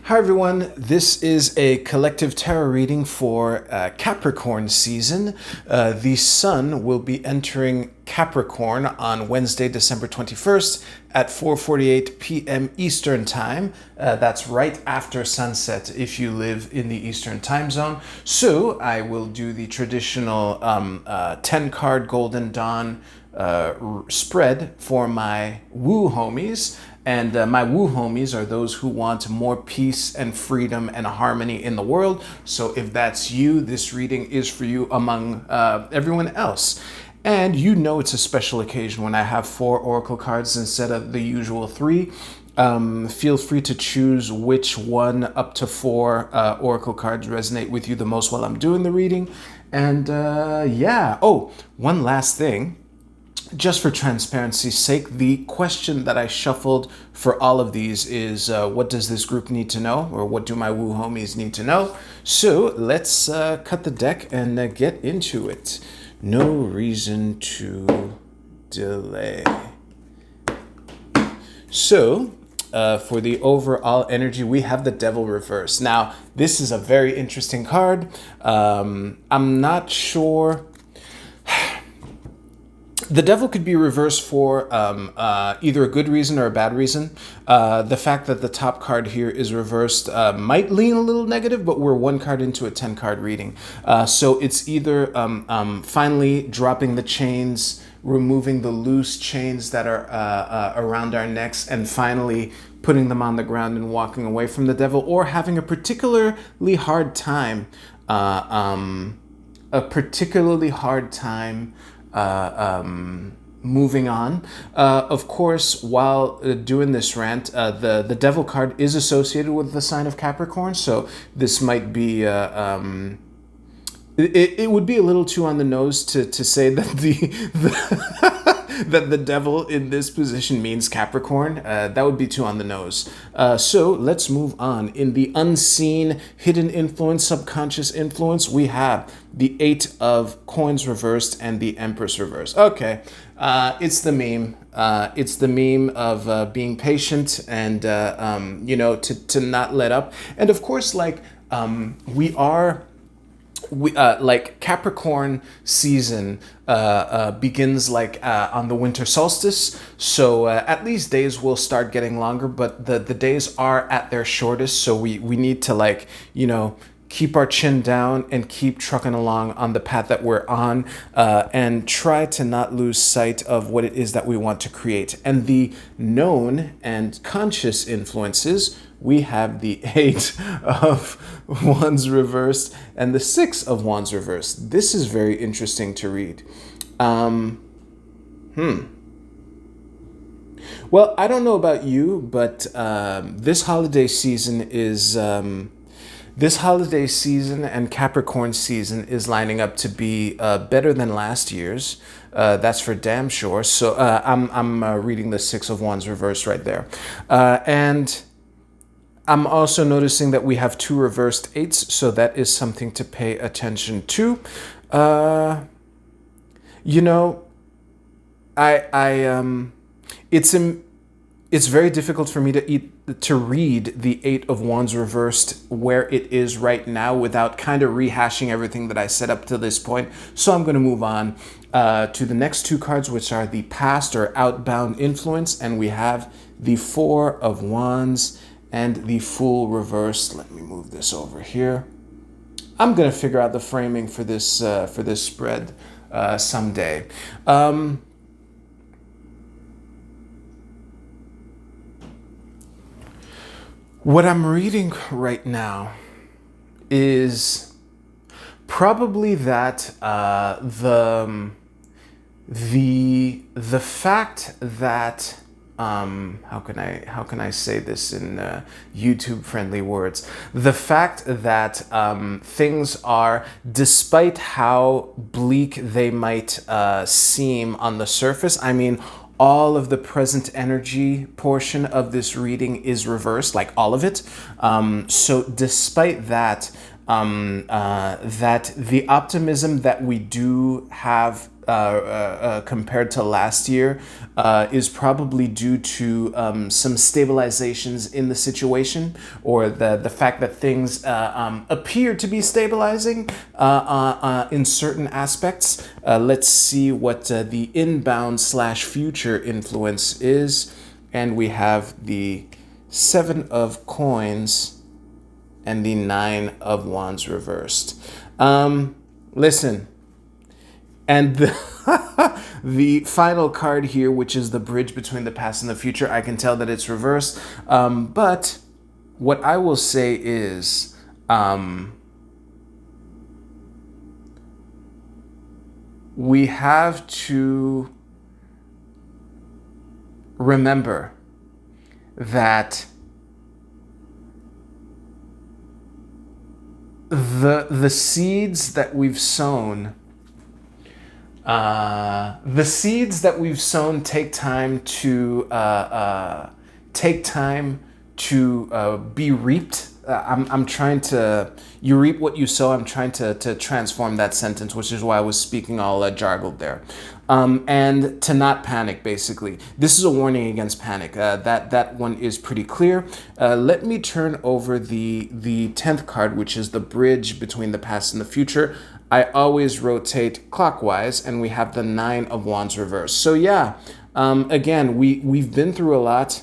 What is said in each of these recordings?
Hi everyone, this is a collective tarot reading for Capricorn season. The sun will be entering Capricorn on Wednesday, December 21st at 4:48 p.m. Eastern Time. That's right after sunset if you live in the Eastern Time Zone. So I will do the traditional 10-card Golden Dawn spread for my woo homies. And my woo homies are those who want more peace and freedom and harmony in the world. So if that's you, this reading is for you among everyone else. And you know it's a special occasion when I have 4 oracle cards instead of the usual 3. Feel free to choose which one up to 4 oracle cards resonate with you the most while I'm doing the reading. And yeah. Oh, one last thing. Just for transparency's sake, the question that I shuffled for all of these is what does this group need to know, or what do my woo homies need to know? So let's cut the deck and get into it. No reason to delay. So for the overall energy, we have the Devil reverse. Now, this is a very interesting card. I'm not sure. The Devil could be reversed for either a good reason or a bad reason. The fact that the top card here is reversed might lean a little negative, but we're 1 card into a 10-card reading. So it's either finally dropping the chains, removing the loose chains that are around our necks, and finally putting them on the ground and walking away from the Devil, or having a particularly hard time, moving on. Of course, while doing this rant, the Devil card is associated with the sign of Capricorn, so this might be it would be a little too on the nose to say that that the Devil in this position means Capricorn. That would be too on the nose. So let's move on. In the unseen, hidden influence, subconscious influence, we have the 8 of coins reversed and the Empress reversed. Okay, it's the meme. It's the meme of being patient and, to not let up. And of course, like Capricorn season begins on the winter solstice, so at least days will start getting longer, but the days are at their shortest, so we need to keep our chin down and keep trucking along on the path that we're on, and try to not lose sight of what it is that we want to create. And the known and conscious influences, we have the 8 of Wands reversed and the 6 of Wands reversed. This is very interesting to read. Well, I don't know about you, but this holiday season and Capricorn season is lining up to be better than last year's. That's for damn sure. So I'm reading the 6 of Wands reversed right there. And I'm also noticing that we have 2 reversed 8s, so that is something to pay attention to. It's very difficult for me to read the 8 of Wands reversed where it is right now without kind of rehashing everything that I said up to this point. So I'm going to move on to the next 2 cards, which are the past or outbound influence, and we have the 4 of Wands and the Fool reversed. Let me move this over here. I'm going to figure out the framing for this spread someday. What I'm reading right now is probably that the fact that how can I say this in YouTube friendly words? The fact that things are, despite how bleak they might seem on the surface, I mean, all of the present energy portion of this reading is reversed, like all of it. So despite that, that the optimism that we do have compared to last year is probably due to some stabilizations in the situation, or the fact that things appear to be stabilizing in certain aspects. Let's see what the inbound slash future influence is. And we have the Seven of Coins and the Nine of Wands reversed. Listen, and the final card here, which is the bridge between the past and the future, I can tell that it's reversed. But what I will say is, we have to remember that the seeds that we've sown, take time to be reaped. I'm trying to, you reap what you sow. I'm trying to transform that sentence, which is why I was speaking all jargled there. And to not panic, basically. This is a warning against panic. That one is pretty clear. Let me turn over the 10th card, which is the bridge between the past and the future. I always rotate clockwise, and we have the Nine of Wands reversed. So yeah, again, we've been through a lot,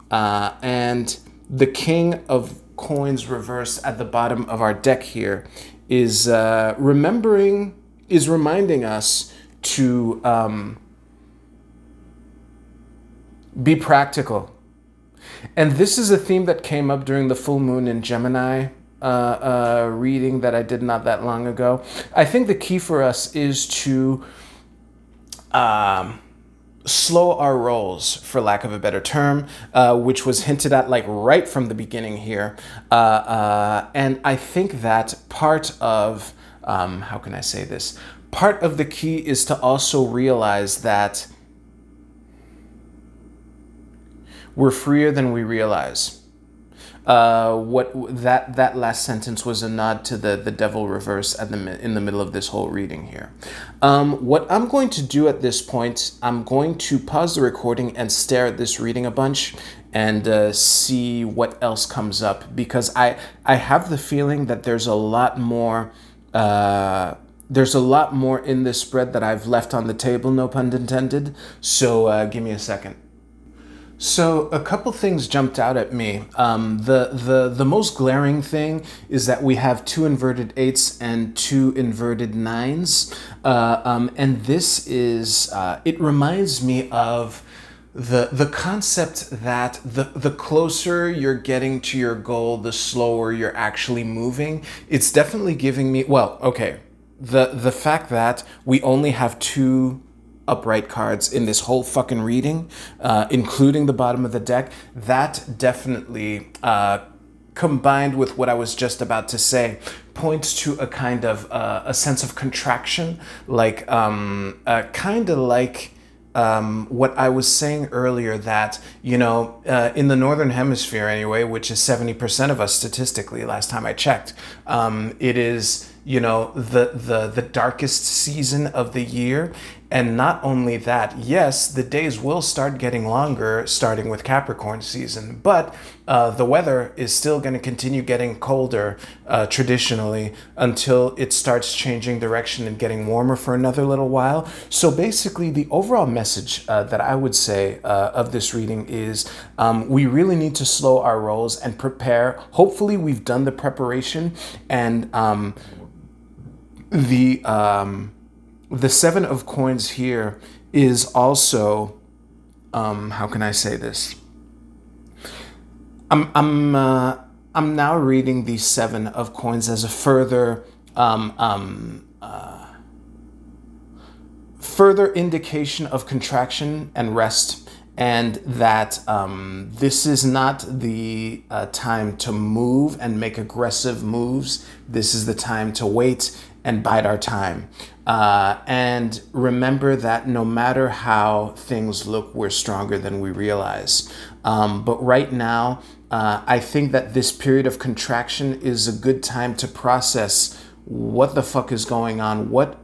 and the King of Coins reversed at the bottom of our deck here is reminding us to be practical. And this is a theme that came up during the full moon in Gemini reading that I did not that long ago. I think the key for us is to slow our rolls, for lack of a better term, which was hinted at like right from the beginning here. And I think that part of, how can I say this? Part of the key is to also realize that we're freer than we realize. That last sentence was a nod to the devil reverse in the middle of this whole reading here. What I'm going to do at this point, I'm going to pause the recording and stare at this reading a bunch and see what else comes up, because I have the feeling that there's a lot more in this spread that I've left on the table, no pun intended. So give me a second. So a couple things jumped out at me. The most glaring thing is that we have 2 inverted 8s and 2 inverted 9s. And this is, it reminds me of the concept that the closer you're getting to your goal, the slower you're actually moving. It's definitely giving me, well, okay, the fact that we only have 2 upright cards in this whole fucking reading, including the bottom of the deck, that definitely, combined with what I was just about to say, points to a kind of a sense of contraction, like kind of like what I was saying earlier, that, you know, in the Northern Hemisphere anyway, which is 70% of us statistically, last time I checked, it is, you know, the darkest season of the year. And not only that, yes, the days will start getting longer, starting with Capricorn season, but the weather is still going to continue getting colder traditionally until it starts changing direction and getting warmer for another little while. So basically, the overall message that I would say of this reading is we really need to slow our rolls and prepare. Hopefully, we've done the preparation, and the 7 of Coins here is also, how can I say this? I'm now reading the 7 of Coins as a further indication of contraction and rest, and that this is not the time to move and make aggressive moves. This is the time to wait and bide our time. And remember that no matter how things look, we're stronger than we realize. But right now, I think that this period of contraction is a good time to process what the fuck is going on. What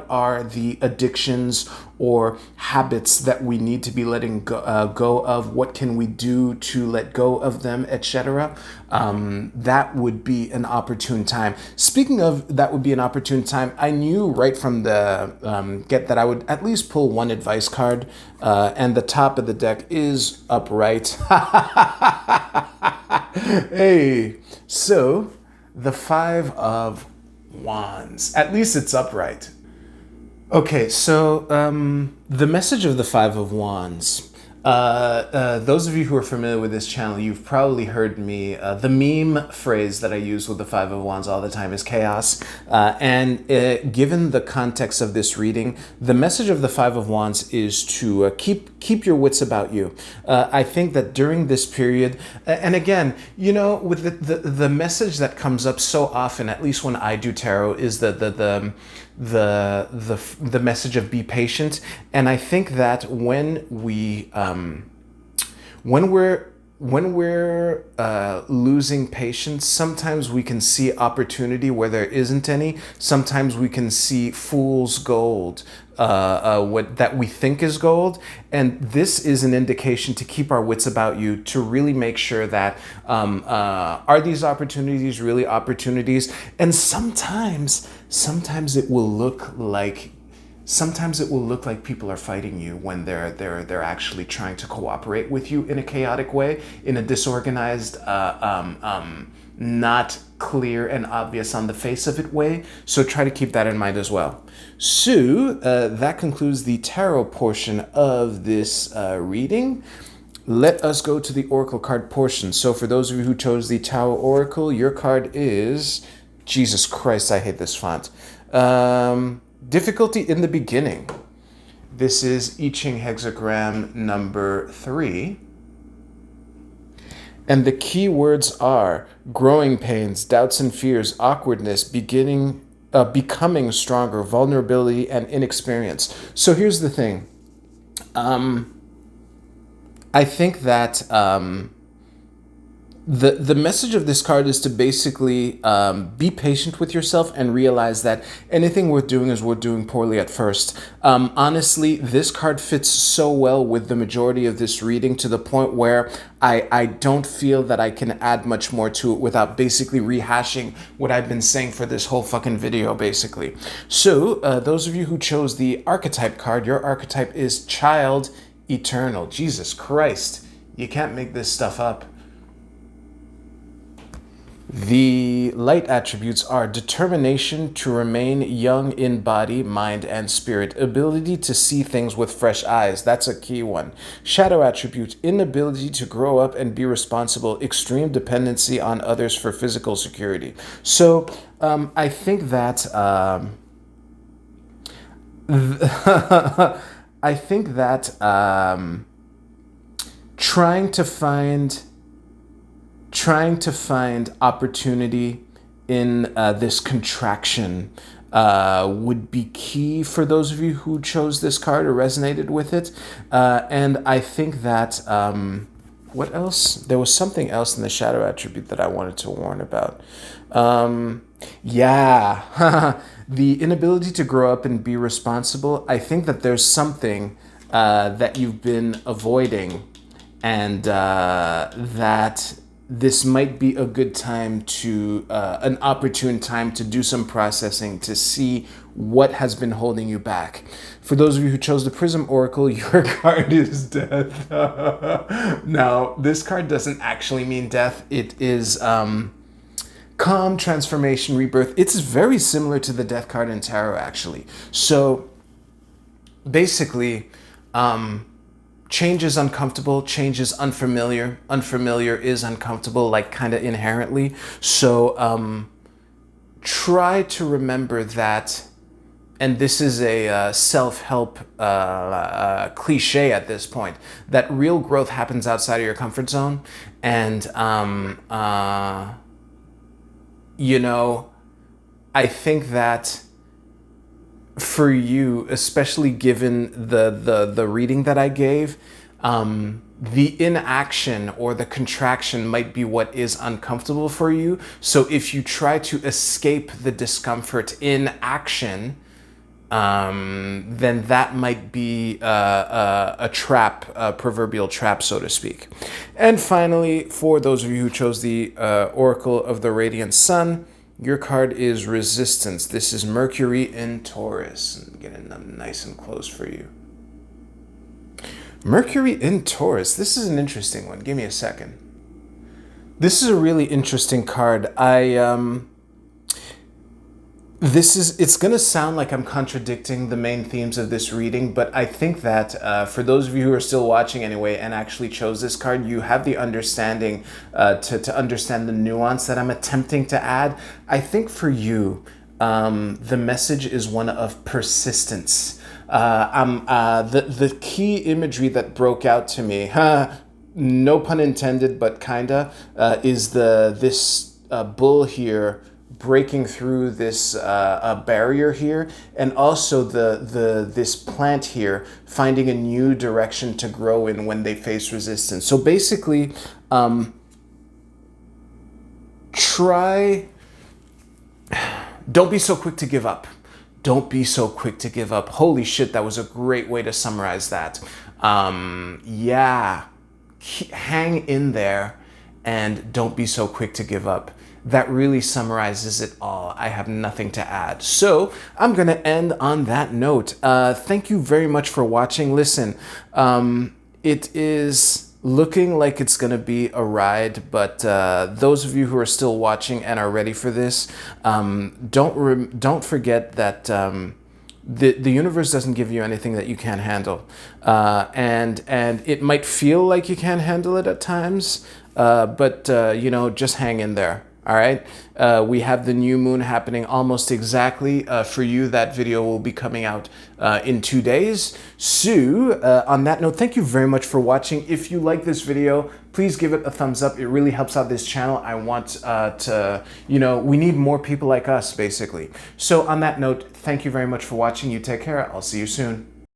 are the addictions or habits that we need to be letting go of? What can we do to let go of them, etc.? That would be an opportune time. Speaking of that would be an opportune time, I knew right from the get that I would at least pull one advice card, and the top of the deck is upright. Hey, so the Five of Wands. At least it's upright. Okay, so the message of the Five of Wands. Those of you who are familiar with this channel, you've probably heard me. The meme phrase that I use with the Five of Wands all the time is chaos. And given the context of this reading, the message of the Five of Wands is to keep your wits about you. I think that during this period, and again, you know, with the message that comes up so often, at least when I do tarot, is the message of be patient. And I think that when we're losing patience, sometimes we can see opportunity where there isn't any. Sometimes we can see fool's gold, what that we think is gold. And this is an indication to keep our wits about you, to really make sure that are these opportunities really opportunities? And sometimes it will look like people are fighting you when they're actually trying to cooperate with you in a chaotic way, in a disorganized, not clear and obvious on the face of it way. So try to keep that in mind as well. So that concludes the tarot portion of this reading. Let us go to the oracle card portion. So for those of you who chose the Tao Oracle, your card is, Jesus Christ, I hate this font. Difficulty in the beginning. This is I Ching hexagram number 3. And the key words are growing pains, doubts and fears, awkwardness, becoming stronger, vulnerability, and inexperience. So here's the thing. I think that the message of this card is to basically be patient with yourself and realize that anything worth doing is worth doing poorly at first. Honestly, this card fits so well with the majority of this reading to the point where I don't feel that I can add much more to it without basically rehashing what I've been saying for this whole fucking video, basically. So, those of you who chose the archetype card, your archetype is Child Eternal. Jesus Christ, you can't make this stuff up. The light attributes are determination to remain young in body, mind, and spirit. Ability to see things with fresh eyes. That's a key one. Shadow attribute, inability to grow up and be responsible. Extreme dependency on others for physical security. So I think that trying to find opportunity in this contraction would be key for those of you who chose this card or resonated with it. And I think that, what else? There was something else in the shadow attribute that I wanted to warn about. Yeah, the inability to grow up and be responsible. I think that there's something that you've been avoiding, and that this might be a good time to, an opportune time to do some processing to see what has been holding you back. For those of you who chose the Prism Oracle, your card is Death. Now, this card doesn't actually mean death. It is calm, transformation, rebirth. It's very similar to the Death card in Tarot, actually. So, basically, change is uncomfortable, change is unfamiliar, unfamiliar is uncomfortable, like kind of inherently. So try to remember that, and this is a self-help cliche at this point, that real growth happens outside of your comfort zone. And, you know, I think that for you, especially given the reading that I gave, the inaction or the contraction might be what is uncomfortable for you. So if you try to escape the discomfort in action, then that might be a trap, a proverbial trap, so to speak. And finally, for those of you who chose the Oracle of the Radiant Sun, your card is Resistance. This is Mercury in Taurus. I'm getting them nice and close for you. Mercury in Taurus. This is an interesting one. Give me a second. This is a really interesting card. It's going to sound like I'm contradicting the main themes of this reading, but I think that for those of you who are still watching anyway and actually chose this card, you have the understanding to understand the nuance that I'm attempting to add. I think for you, the message is one of persistence. The key imagery that broke out to me, no pun intended, but kinda, is this bull here breaking through this barrier here, and also this plant here finding a new direction to grow in when they face resistance. So basically, don't be so quick to give up. Don't be so quick to give up. Holy shit, that was a great way to summarize that. Yeah, hang in there and don't be so quick to give up. That really summarizes it all. I have nothing to add. So I'm going to end on that note. Thank you very much for watching. Listen, it is looking like it's going to be a ride, but those of you who are still watching and are ready for this, don't forget that the universe doesn't give you anything that you can't handle, and it might feel like you can't handle it at times, but you know, just hang in there. All right, we have the new moon happening almost exactly. For you, that video will be coming out in 2 days. So on that note, thank you very much for watching. If you like this video, please give it a thumbs up. It really helps out this channel. I want we need more people like us, basically. So on that note, thank you very much for watching. You take care. I'll see you soon.